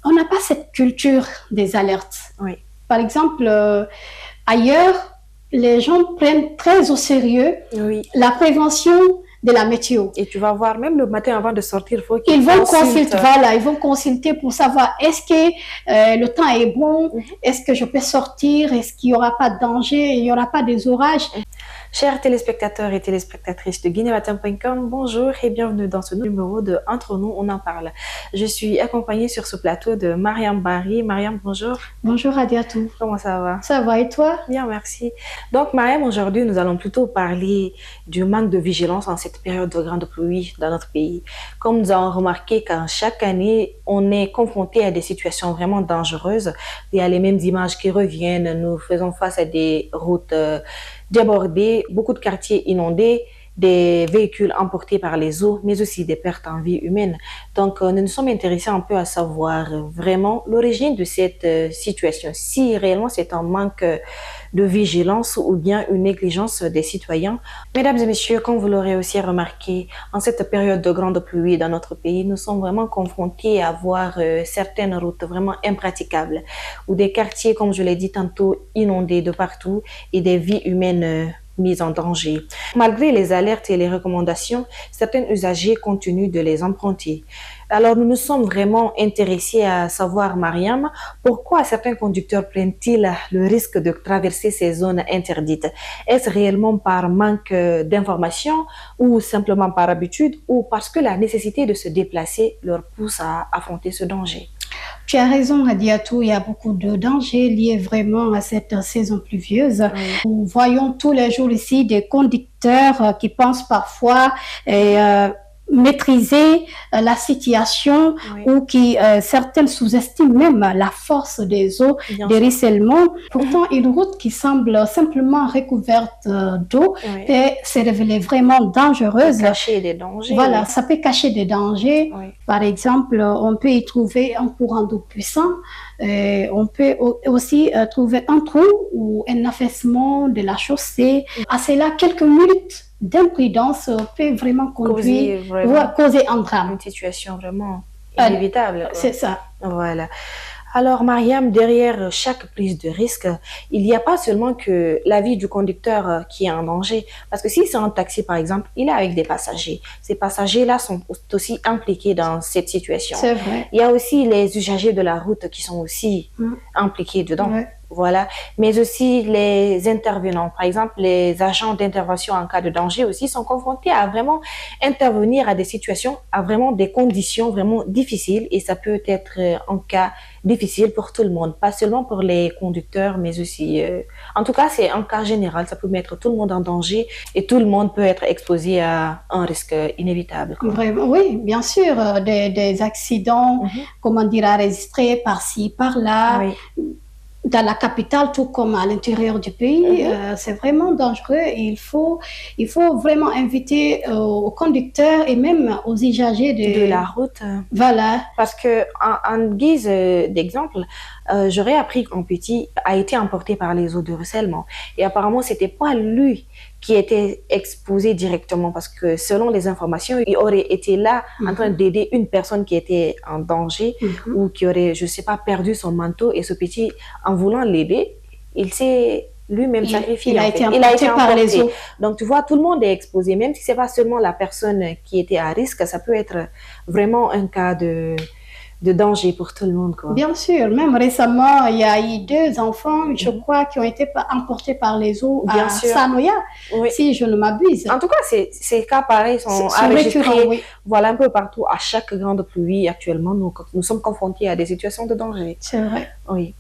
on n'a pas cette culture des alertes. Oui. Par exemple, ailleurs, les gens prennent très au sérieux la prévention de la météo. Et tu vas voir, même le matin avant de sortir, il faut qu'ils ils vont consulter pour savoir est-ce que le temps est bon, est-ce que je peux sortir, est-ce qu'il n'y aura pas de danger, il n'y aura pas des orages. Chers téléspectateurs et téléspectatrices de guinématin.com, bonjour et bienvenue dans ce numéro de Entre nous, on en parle. Je suis accompagnée sur ce plateau de Mariam Barry. Mariam, bonjour. Bonjour Adiatou. Comment ça va? Ça va et toi? Bien, merci. Donc Mariam, aujourd'hui, nous allons plutôt parler du manque de vigilance en cette période de grande pluie dans notre pays. Comme nous avons remarqué qu'en chaque année, on est confronté à des situations vraiment dangereuses. Il y a les mêmes images qui reviennent. Nous faisons face à des routes débordés, beaucoup de quartiers inondés, des véhicules emportés par les eaux, mais aussi des pertes en vie humaine. Donc, nous nous sommes intéressés un peu à savoir vraiment l'origine de cette situation, si réellement c'est un manque de vigilance ou bien une négligence des citoyens. Mesdames et messieurs, comme vous l'aurez aussi remarqué, en cette période de grande pluie dans notre pays, nous sommes vraiment confrontés à voir certaines routes vraiment impraticables ou des quartiers, comme je l'ai dit tantôt, inondés de partout et des vies humaines mises en danger. Malgré les alertes et les recommandations, certains usagers continuent de les emprunter. Alors, nous nous sommes vraiment intéressés à savoir, Mariam, pourquoi certains conducteurs prennent-ils le risque de traverser ces zones interdites? Est-ce réellement par manque d'informations ou simplement par habitude ou parce que la nécessité de se déplacer leur pousse à affronter ce danger? Tu as raison, Adiatou, il y a beaucoup de dangers liés vraiment à cette saison pluvieuse. Nous voyons tous les jours ici des conducteurs qui pensent parfois maîtriser la situation ou qui certaines sous-estiment même la force des eaux, des ruissellements. Pourtant, une route qui semble simplement recouverte d'eau peut se révéler vraiment dangereuse. Ça peut cacher des dangers. Voilà, ça peut cacher des dangers. Par exemple, on peut y trouver un courant d'eau puissant. On peut aussi trouver un trou ou un affaissement de la chaussée. À cela, quelques minutes d'imprudence peut vraiment conduire causer un drame. Une situation vraiment inévitable. C'est ça. Voilà. Alors, Mariam, derrière chaque prise de risque, il n'y a pas seulement que la vie du conducteur qui est en danger. Parce que si c'est un taxi, par exemple, il est avec des passagers. Ces passagers-là sont aussi impliqués dans cette situation. C'est vrai. Il y a aussi les usagers de la route qui sont aussi impliqués dedans. Voilà, mais aussi les intervenants, par exemple les agents d'intervention en cas de danger aussi sont confrontés à vraiment intervenir à des situations, à vraiment des conditions vraiment difficiles et ça peut être un cas difficile pour tout le monde, pas seulement pour les conducteurs, mais aussi, en tout cas c'est un cas général, ça peut mettre tout le monde en danger et tout le monde peut être exposé à un risque inévitable. Vraiment, oui, bien sûr, des accidents, comment dire, enregistrés par-ci, par-là. Dans la capitale, tout comme à l'intérieur du pays, c'est vraiment dangereux. Il faut vraiment inviter aux conducteurs et même aux usagers de la route. Voilà. Parce que en guise d'exemple, j'aurais appris qu'un petit a été emporté par les eaux de ruissellement. Et apparemment, c'était pas lui qui était exposé directement parce que selon les informations, il aurait été là en train d'aider une personne qui était en danger ou qui aurait, je sais pas, perdu son manteau et ce petit, en voulant l'aider, il s'est lui-même sacrifié. Il a été emporté par les eaux. Donc, tu vois, tout le monde est exposé, même si c'est pas seulement la personne qui était à risque, ça peut être vraiment un cas de danger pour tout le monde, quoi. Bien sûr, même récemment, il y a eu 2 enfants, je crois, qui ont été emportés par les eaux à Sanoya, si je ne m'abuse. En tout cas, ces cas pareils sont enregistrés voilà, un peu partout. À chaque grande pluie, actuellement, nous sommes confrontés à des situations de danger. C'est vrai. Oui.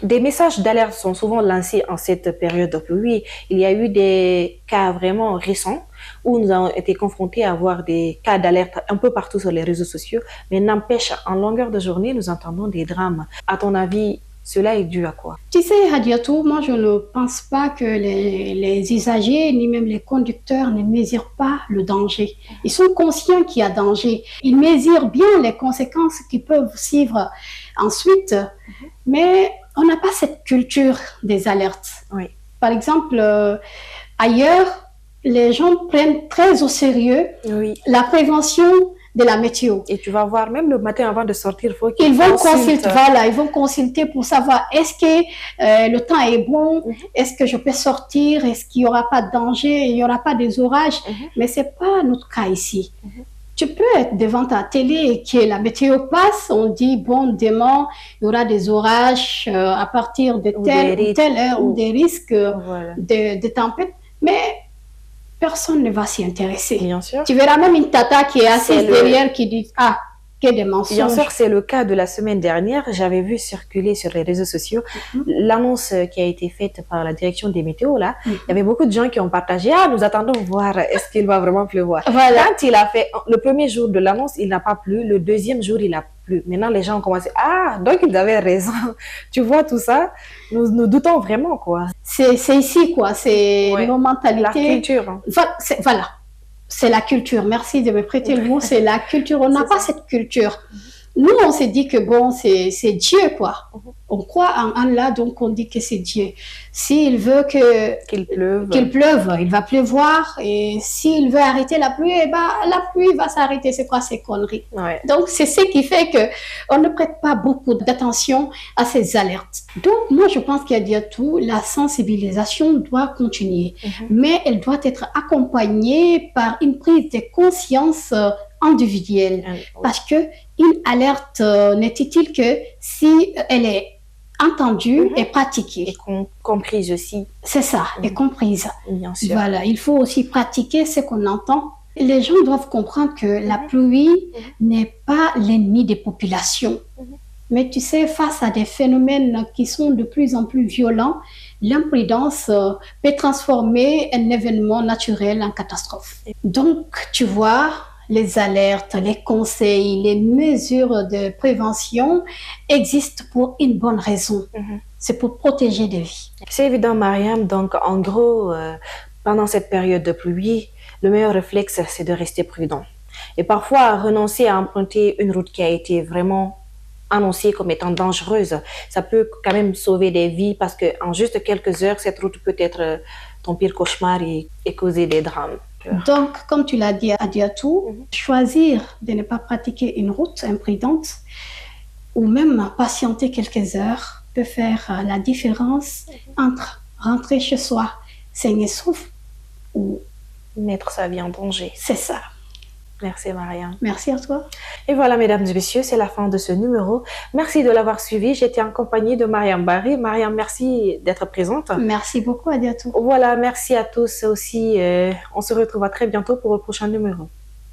Des messages d'alerte sont souvent lancés en cette période de pluie. Il y a eu des cas vraiment récents où nous avons été confrontés à voir des cas d'alerte un peu partout sur les réseaux sociaux, mais n'empêche, en longueur de journée, nous entendons des drames. À ton avis, cela est dû à quoi? Tu sais, Hadiatou, moi je ne pense pas que les usagers ni même les conducteurs ne mesurent pas le danger. Ils sont conscients qu'il y a danger. Ils mesurent bien les conséquences qui peuvent suivre ensuite, mais on n'a pas cette culture des alertes. Par exemple, ailleurs, les gens prennent très au sérieux la prévention de la météo. Et tu vas voir, même le matin avant de sortir, il faut qu'ils Ils vont consulter, voilà, ils vont consulter pour savoir est-ce que le temps est bon, est-ce que je peux sortir, est-ce qu'il n'y aura pas de danger, il n'y aura pas des orages. Mais ce n'est pas notre cas ici. Tu peux être devant ta télé et que la météo passe, on dit, bon, demain, il y aura des orages à partir de telle ou telle heure ou des risques de tempête, mais personne ne va s'y intéresser. Bien sûr. Tu verras même une tata qui est assise derrière qui dit, ah, que des mensonges. Bien sûr, c'est le cas de la semaine dernière. J'avais vu circuler sur les réseaux sociaux l'annonce qui a été faite par la direction des météos. Là, il y avait beaucoup de gens qui ont partagé. Ah, nous attendons voir est-ce qu'il va vraiment pleuvoir. Voilà. Quand il a fait le premier jour de l'annonce, il n'a pas plu. Le deuxième jour, il a plu. Maintenant, les gens ont commencé. Ah, donc ils avaient raison. Tu vois tout ça? Nous doutons vraiment, quoi. C'est ici, quoi. C'est nos mentalités. La culture. Voilà. C'est la culture. Merci de me prêter le mot. C'est la culture. On n'a pas cette culture. Nous, on s'est dit que bon, c'est Dieu, quoi. On croit en Allah, donc on dit que c'est Dieu. S'il veut qu'il pleuve, il va pleuvoir. Et s'il veut arrêter la pluie, eh ben, la pluie va s'arrêter. C'est quoi ces conneries? Donc, c'est ce qui fait qu'on ne prête pas beaucoup d'attention à ces alertes. Donc, moi, je pense qu'il y a tout. La sensibilisation doit continuer. Mais elle doit être accompagnée par une prise de conscience individuelle. Parce que une alerte n'est utile que si elle est entendue et pratiquée. Et comprise aussi. C'est ça, et comprise. Bien sûr. Voilà, il faut aussi pratiquer ce qu'on entend. Les gens doivent comprendre que la pluie n'est pas l'ennemi des populations. Mais tu sais, face à des phénomènes qui sont de plus en plus violents, l'imprudence peut transformer un événement naturel en catastrophe. Donc, tu vois, les alertes, les conseils, les mesures de prévention existent pour une bonne raison. C'est pour protéger des vies. C'est évident, Mariam. Donc, en gros, pendant cette période de pluie, le meilleur réflexe, c'est de rester prudent. Et parfois, renoncer à emprunter une route qui a été vraiment annoncée comme étant dangereuse, ça peut quand même sauver des vies parce qu'en juste quelques heures, cette route peut être ton pire cauchemar et causer des drames. Donc, comme tu l'as dit, Adiatou, choisir de ne pas pratiquer une route imprudente ou même patienter quelques heures peut faire la différence entre rentrer chez soi sain et sauf ou mettre sa vie en danger. C'est ça. Merci, Mariam. Merci à toi. Et voilà, mesdames et messieurs, c'est la fin de ce numéro. Merci de l'avoir suivi. J'étais en compagnie de Mariam Barry. Mariam, merci d'être présente. Merci beaucoup, Adiatou. Voilà, merci à tous aussi. On se retrouvera très bientôt pour le prochain numéro.